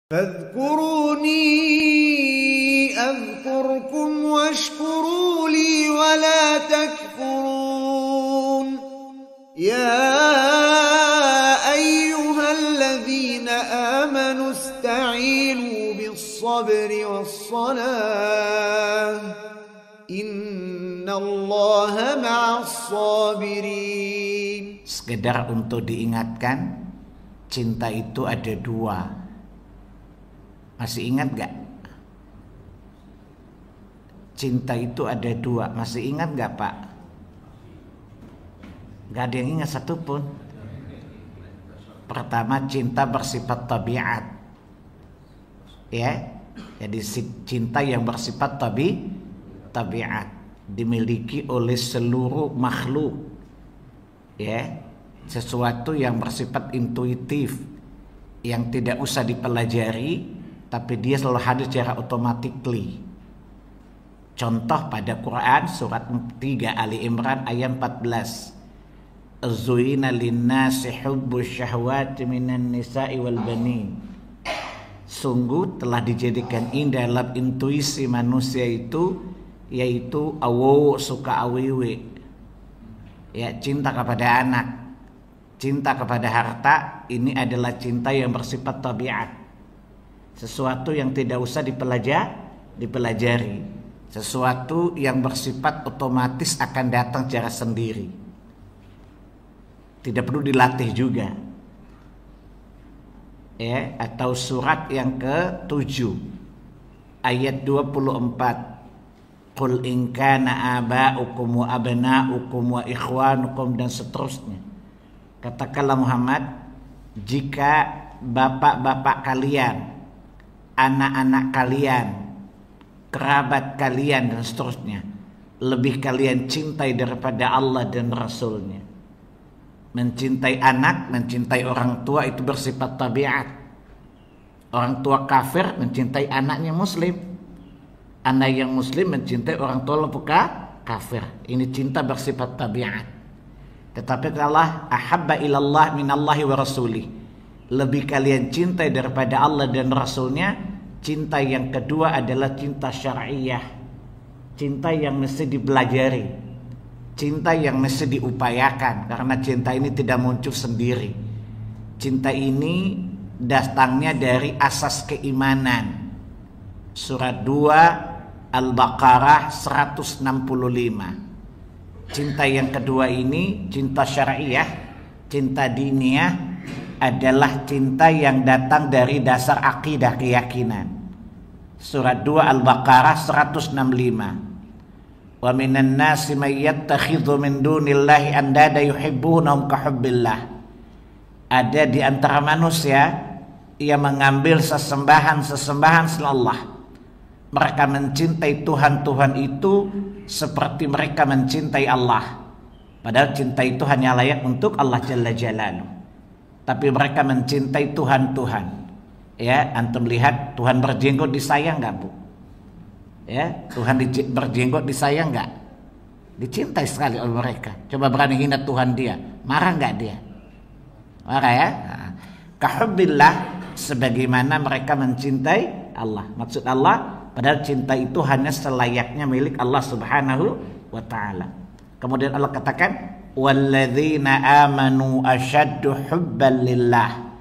فاذكروني أذكركم واشكروا لي ولا تكفرون يا أيها الذين آمنوا استعينوا بالصبر والصلاة إن الله مع الصابرين. Sekedar untuk diingatkan, cinta itu ada dua. Masih ingat gak? Cinta itu ada dua. Masih ingat gak, Pak? Gak ada yang ingat satupun. Pertama, cinta bersifat tabiat. Ya, jadi cinta yang bersifat tabiat dimiliki oleh seluruh makhluk. Ya, sesuatu yang bersifat intuitif, yang tidak usah dipelajari, tapi dia selalu hadir secara otomatis. Contoh pada Quran surat 3 Ali Imran ayat 14. Zuina linnasi hubbus syahwati minan nisa'i wal banin. Sungguh telah dijadikan indah dalam intuisi manusia itu, yaitu awo suka awewe. Ya, cinta kepada anak, cinta kepada harta, ini adalah cinta yang bersifat tabiat. Sesuatu yang tidak usah dipelajari, sesuatu yang bersifat otomatis akan datang secara sendiri, tidak perlu dilatih juga. Ya, atau surat yang ke-7 ayat 24, qul in kana aba'ukum wa abna'ukum wa ikhwanukum, dan seterusnya. Katakanlah Muhammad, jika bapak-bapak kalian, anak-anak kalian, kerabat kalian, dan seterusnya, lebih kalian cintai daripada Allah dan Rasulnya. Mencintai anak, mencintai orang tua itu bersifat tabiat. Orang tua kafir mencintai anaknya muslim, anak yang muslim mencintai orang tua kafir. Ini cinta bersifat tabiat. Tetapi Allah ahabba ilallah minallahi wa rasulih, lebih kalian cintai daripada Allah dan Rasulnya. Cinta yang kedua adalah cinta syar'iyah, cinta yang mesti dipelajari, cinta yang mesti diupayakan, karena cinta ini tidak muncul sendiri. Cinta ini datangnya dari asas keimanan. Surat 2 Al-Baqarah 165. Cinta yang kedua ini, cinta syar'iyah, cinta diniyah, adalah cinta yang datang dari dasar akidah, keyakinan. Surat 2 Al-Baqarah 165. Wa minan nasi may yattakhidhu min dunillahi andada yuhibbunahum ka hubbillah. Ada di antara manusia yang mengambil sesembahan-sesembahan selain Allah. Mereka mencintai Tuhan-Tuhan itu seperti mereka mencintai Allah. Padahal cinta itu hanya layak untuk Allah Jalla Jalaluhu. Tapi mereka mencintai Tuhan-Tuhan. Ya, antum lihat Tuhan berjenggot disayang nggak, Bu? Ya, Tuhan berjenggot disayang nggak? Dicintai sekali oleh mereka. Coba berani hina Tuhan dia, marah nggak dia? Marah ya? Kahubbillah, sebagaimana mereka mencintai Allah. Maksud Allah, padahal cinta itu hanya selayaknya milik Allah Subhanahu wa Ta'ala. Kemudian Allah katakan, walladzina amanu asyaddu hubban lillah,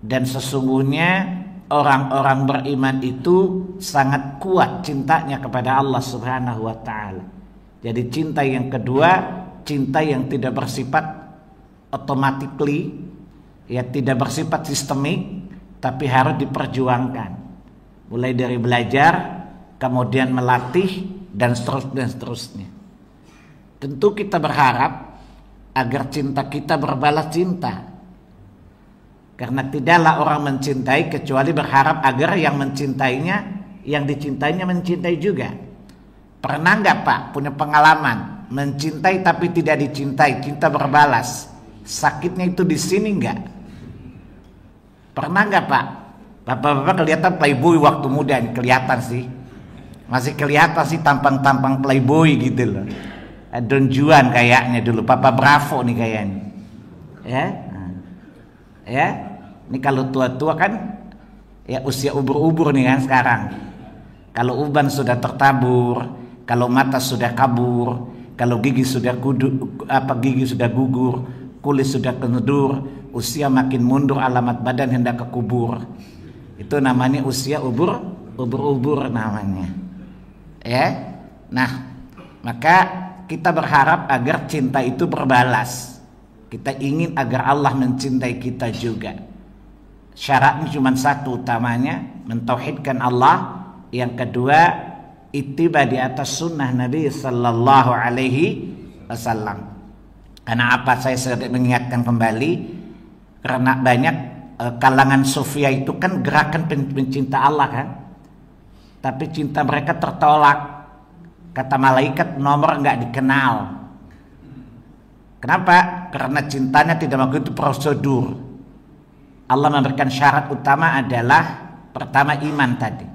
dan sesungguhnya orang-orang beriman itu sangat kuat cintanya kepada Allah Subhanahu wa Ta'ala. Jadi cinta yang kedua, cinta yang tidak bersifat automatically, ya, tidak bersifat sistemik, tapi harus diperjuangkan, mulai dari belajar, kemudian melatih, dan seterusnya. Tentu kita berharap agar cinta kita berbalas cinta, karena tidaklah orang mencintai kecuali berharap agar yang mencintainya, yang dicintainya mencintai juga. Pernah nggak, Pak, punya pengalaman mencintai tapi tidak dicintai, cinta berbalas? Sakitnya itu di sini nggak? Pernah nggak, Pak? Bapak-bapak kelihatan playboy waktu muda, kelihatan sih, masih kelihatan sih tampang-tampang playboy gitu loh. Don Juan kayaknya dulu, Papa Bravo nih kayaknya. Ya, ya, Ini kalau tua-tua kan Ya, usia ubur-ubur nih kan sekarang. Kalau uban sudah tertabur, kalau mata sudah kabur, kalau gigi sudah gugur, kulit sudah kendur, usia makin mundur, alamat badan hendak ke kubur. Itu namanya usia ubur-ubur namanya. Ya. Nah, maka kita berharap agar cinta itu berbalas. Kita ingin agar Allah mencintai kita juga. Syaratnya cuma satu utamanya, mentauhidkan Allah. Yang kedua, ittiba di atas sunnah Nabi sallallahu alaihi wasallam. Karena apa saya sedang mengingatkan kembali? Karena banyak kalangan sufia itu kan gerakan pencinta Allah kan. Tapi cinta mereka tertolak. Kata malaikat, nomor enggak dikenal. Kenapa? Karena cintanya tidak begitu prosedur. Allah memberikan syarat utama adalah pertama iman tadi.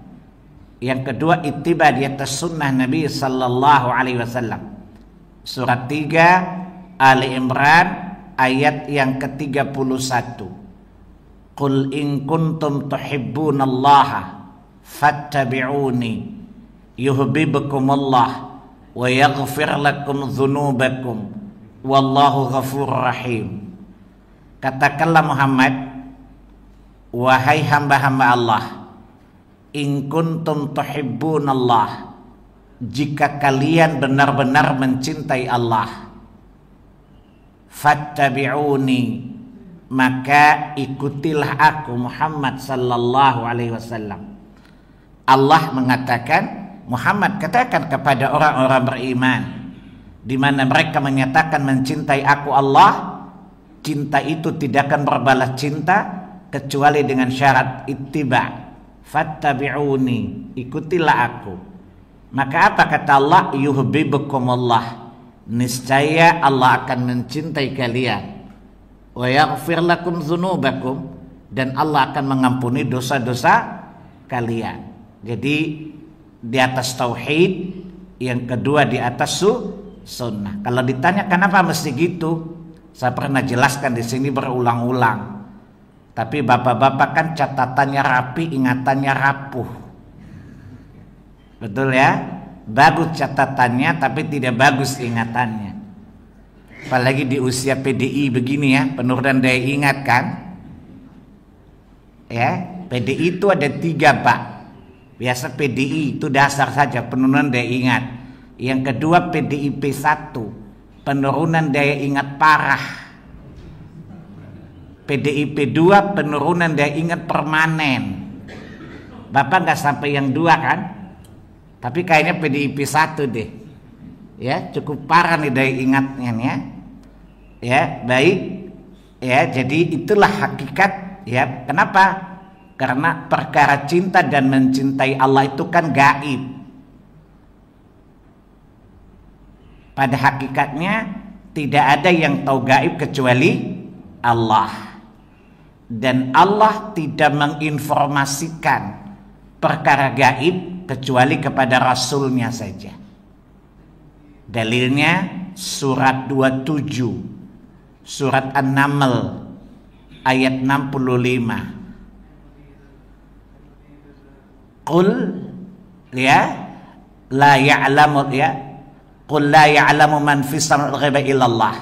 Yang kedua ittiba di atas sunnah Nabi sallallahu alaihi wasallam. Surat 3 Ali Imran ayat yang ke-31. Qul in kuntum tuhibbunallaha fattabi'uni yuhibbukumullah wa yaghfir lakum dzunubakum wallahu ghafurur rahim. Katakanlah Muhammad, wahai hamba-hamba Allah, in kuntum tuhibbunallah, jika kalian benar-benar mencintai Allah, fattabi'uni, maka ikutilah aku Muhammad sallallahu alaihi wasallam. Allah mengatakan, Muhammad katakan kepada orang-orang beriman di mana mereka menyatakan mencintai aku Allah, cinta itu tidak akan berbalas cinta kecuali dengan syarat ittiba. Fattabi'uni, ikutilah aku. Maka apa kata Allah? Yuhibbukumullah, niscaya Allah akan mencintai kalian. Wa yaghfir lakum dzunubakum, dan Allah akan mengampuni dosa-dosa kalian. Jadi di atas tauhid, yang kedua di atas sunnah. Kalau ditanya kenapa mesti gitu, saya pernah jelaskan di sini berulang-ulang. Tapi bapak-bapak kan catatannya rapi, ingatannya rapuh. Betul ya? Bagus catatannya tapi tidak bagus ingatannya. Apalagi di usia PDI begini ya, penurunan daya ingat kan? Ya, PDI itu ada 3 Pak. Biasa PDI itu dasar saja, penurunan daya ingat. Yang kedua PDIP 1, penurunan daya ingat parah. PDIP 2, penurunan daya ingat permanen. Bapak nggak sampai yang 2 kan? Tapi kayaknya PDIP 1 deh. Ya, cukup parah nih daya ingatnya ya. Ya, baik. Ya, jadi itulah hakikat ya. Kenapa? Karena perkara cinta dan mencintai Allah itu kan gaib. Pada hakikatnya tidak ada yang tahu gaib kecuali Allah. Dan Allah tidak menginformasikan perkara gaib kecuali kepada Rasulnya saja. Dalilnya surat 27, surat An-Naml ayat 65. Qul ya la ya'lamu ya qul la ya'lamu man fis samawati wal ghaiba illallah.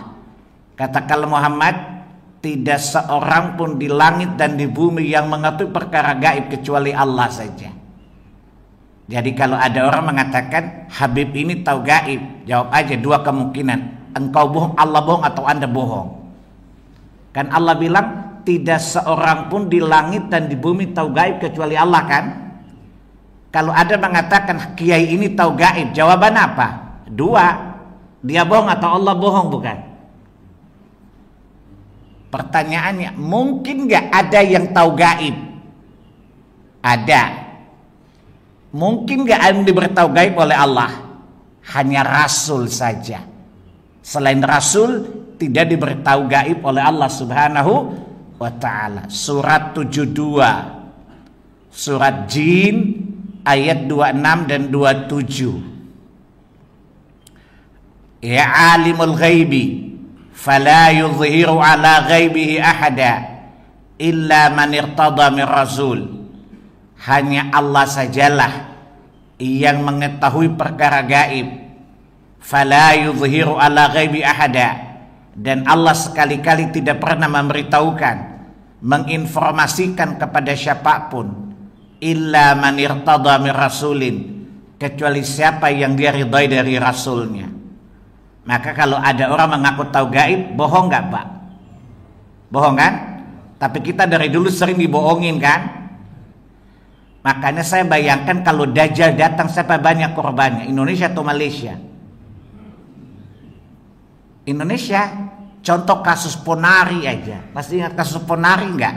Katakanlah Muhammad, tidak seorang pun di langit dan di bumi yang mengetahui perkara gaib kecuali Allah saja. Jadi kalau ada orang mengatakan Habib ini tahu gaib, jawab aja 2 kemungkinan. Engkau bohong, Allah bohong, atau Anda bohong. Kan Allah bilang tidak seorang pun di langit dan di bumi tahu gaib kecuali Allah kan? Kalau ada mengatakan kiai ini tahu gaib, jawaban apa? 2, dia bohong atau Allah bohong, bukan? Pertanyaannya, mungkin nggak ada yang tahu gaib? Ada. Mungkin nggak ada yang diberitahu gaib oleh Allah? Hanya Rasul saja. Selain Rasul tidak diberitahu gaib oleh Allah Subhanahu wa ta'ala. Surat 72, surat Jin ayat 26 dan 27. Ya alimul ghaibi fala yudhiru ala ghaibihi ahada illa man irtada min rasul hanya Allah sajalah yang mengetahui perkara gaib. Fala yuzhiru ala ghaibi ahada, dan Allah sekali-kali tidak pernah memberitahukan, menginformasikan kepada siapapun, illa man irtada min rasulin, kecuali siapa yang dia ridhai dari rasulnya. Maka kalau ada orang mengaku tahu gaib, bohong nggak Pak? Bohong kan? Tapi kita dari dulu sering dibohongin kan? Makanya saya bayangkan kalau Dajjal datang, siapa banyak korbannya? Indonesia atau Malaysia? Indonesia. Contoh kasus Ponari aja. Masih ingat kasus Ponari nggak?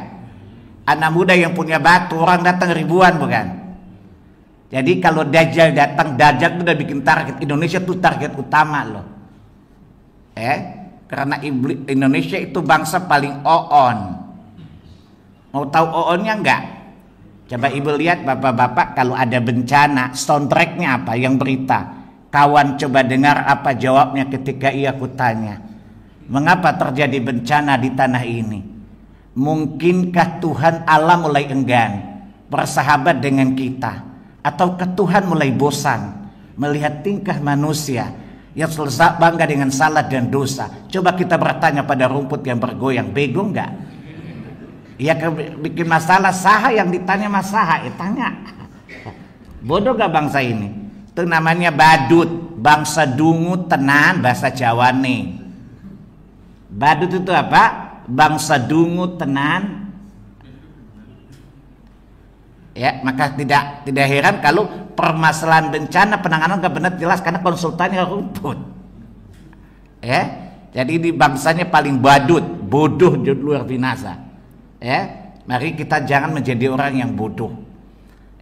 Anak muda yang punya batu, orang datang ribuan bukan? Jadi kalau Dajjal datang, Dajjal itu udah bikin target. Indonesia tuh target utama loh. Karena Indonesia itu bangsa paling oon. Mau tahu oonnya nggak? Coba ibu lihat bapak-bapak, kalau ada bencana, soundtracknya apa? Yang berita. Kawan coba dengar apa jawabnya ketika ia kutanya, mengapa terjadi bencana di tanah ini? Mungkinkah Tuhan Allah mulai enggan bersahabat dengan kita? Ataukah Tuhan mulai bosan melihat tingkah manusia yang selalu bangga dengan salah dan dosa? Coba kita bertanya pada rumput yang bergoyang, bego enggak? Ya bikin masalah, saha yang ditanya masalah, tanya. Bodoh gak bangsa ini? Itu namanya badut, bangsa dungu tenan bahasa Jawa nih. Badut itu apa? Bangsa dungu tenan. Ya, maka tidak heran kalau permasalahan bencana penanganan gak benar jelas karena konsultannya rumput. Ya, jadi ini bangsanya paling badut, bodoh luar binasa. Ya, mari kita jangan menjadi orang yang bodoh.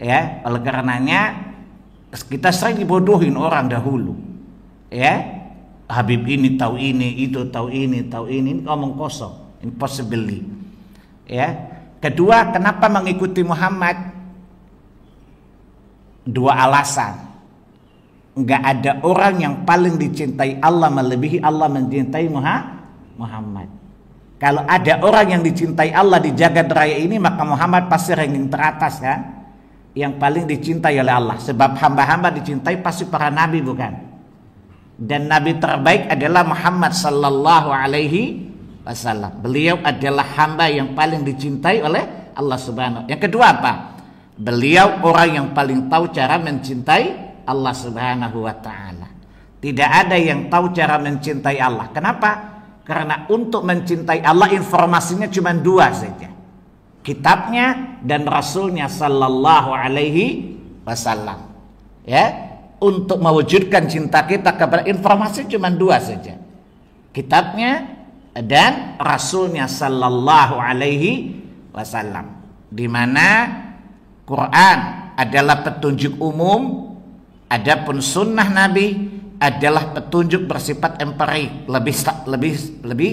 Ya, oleh karenanya kita sering dibodohin orang dahulu. Ya, Habib ini tahu ini, itu tahu ini, ngomong kosong, impossibly. Ya, kedua, kenapa mengikuti Muhammad? Dua alasan. Enggak ada orang yang paling dicintai Allah melebihi Allah mencintai Muhammad. Kalau ada orang yang dicintai Allah di jagat raya ini, maka Muhammad pasti ranking teratas kan? Yang paling dicintai oleh Allah. Sebab hamba-hamba dicintai pasti para nabi bukan? Dan nabi terbaik adalah Muhammad sallallahu alaihi wasallam. Beliau adalah hamba yang paling dicintai oleh Allah subhanahu. Yang kedua apa? Beliau orang yang paling tahu cara mencintai Allah subhanahu wa ta'ala. Tidak ada yang tahu cara mencintai Allah. Kenapa? Karena untuk mencintai Allah informasinya cuma dua saja, kitabnya dan rasulnya sallallahu alaihi wasallam. Ya, untuk mewujudkan cinta kita kepada informasi cuma dua saja, kitabnya dan rasulnya sallallahu alaihi wasallam. Di mana Quran adalah petunjuk umum, adapun sunnah Nabi adalah petunjuk bersifat empirik, lebih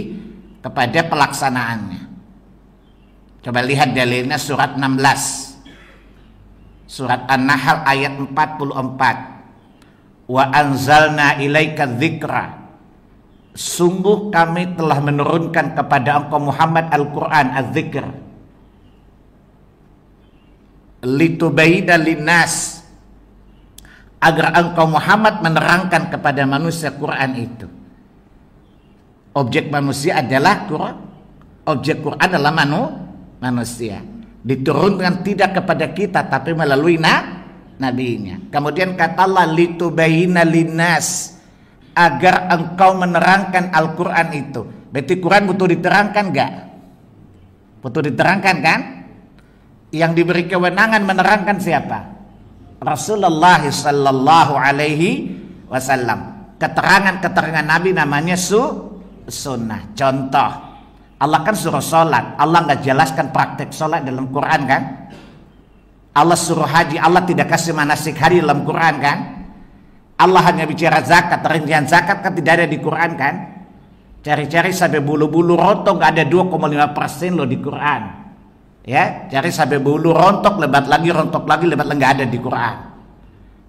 kepada pelaksanaannya. Coba lihat dalilnya surat 16. Surat An-Nahl ayat 44. Wa anzalna ilaika dzikra. Sungguh kami telah menurunkan kepada engkau Muhammad Al-Quran, Az-Zikr. Litubayyina linnas, agar engkau Muhammad menerangkan kepada manusia Quran itu. Objek manusia adalah Quran. Objek Quran adalah manusia. Diturunkan tidak kepada kita tapi melalui nabinya. Kemudian kata Allah, litubayyina linnas, agar engkau menerangkan Al-Quran itu. Berarti Quran butuh diterangkan enggak? Butuh diterangkan kan? Yang diberi kewenangan menerangkan siapa? Rasulullah sallallahu alaihi wasallam. Keterangan Nabi namanya sunnah. Contoh, Allah kan suruh sholat, Allah nggak jelaskan praktek sholat dalam Quran kan? Allah suruh haji, Allah tidak kasih manasik haji dalam Quran kan? Allah hanya bicara zakat, rincian zakat kan tidak ada di Quran kan? Cari-cari sampai bulu-bulu rontok nggak ada 2,5% loh di Quran. Ya, cari sampai bulu rontok, lebat lagi, lebat lagi, nggak ada di Quran.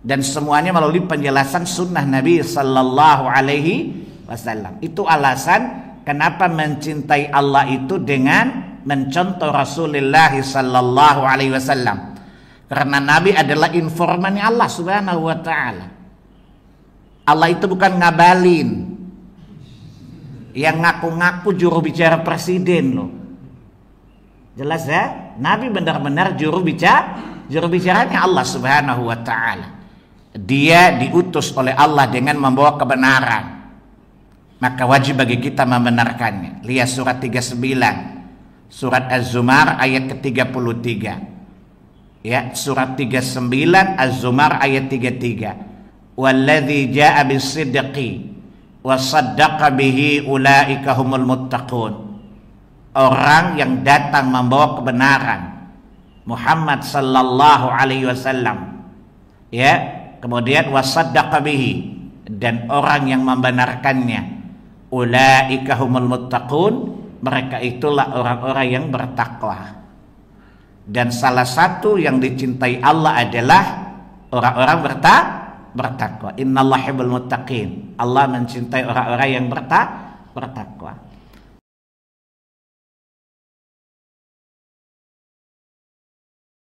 Dan semuanya melalui penjelasan sunnah Nabi sallallahu alaihi wasallam. Itu alasan kenapa mencintai Allah itu dengan mencontoh Rasulullah sallallahu alaihi wasallam. Karena Nabi adalah informannya Allah Subhanahu wa ta'ala. Allah itu bukan ngabalin yang ngaku-ngaku juru bicara presiden loh. Jelas ya? Nabi benar-benar juru bicaranya Allah Subhanahu wa ta'ala. Dia diutus oleh Allah dengan membawa kebenaran. Maka wajib bagi kita membenarkannya. Lihat surat 39. Surat Az-Zumar ayat ke-33. Ya, surat 39 Az-Zumar ayat 33. Walladzi jaa'a bis-sidqi wa saddaqa bihi ulaika humul muttaqun. Orang yang datang membawa kebenaran, Muhammad sallallahu alaihi wasallam, ya, kemudian wasaddaqa bihi, dan orang yang membenarkannya, ulaika humul muttaqun, mereka itulah orang-orang yang bertakwa. Dan salah satu yang dicintai Allah adalah orang-orang bertakwa. Innallaha yuhibbul muttaqin. Allah mencintai orang-orang yang bertakwa.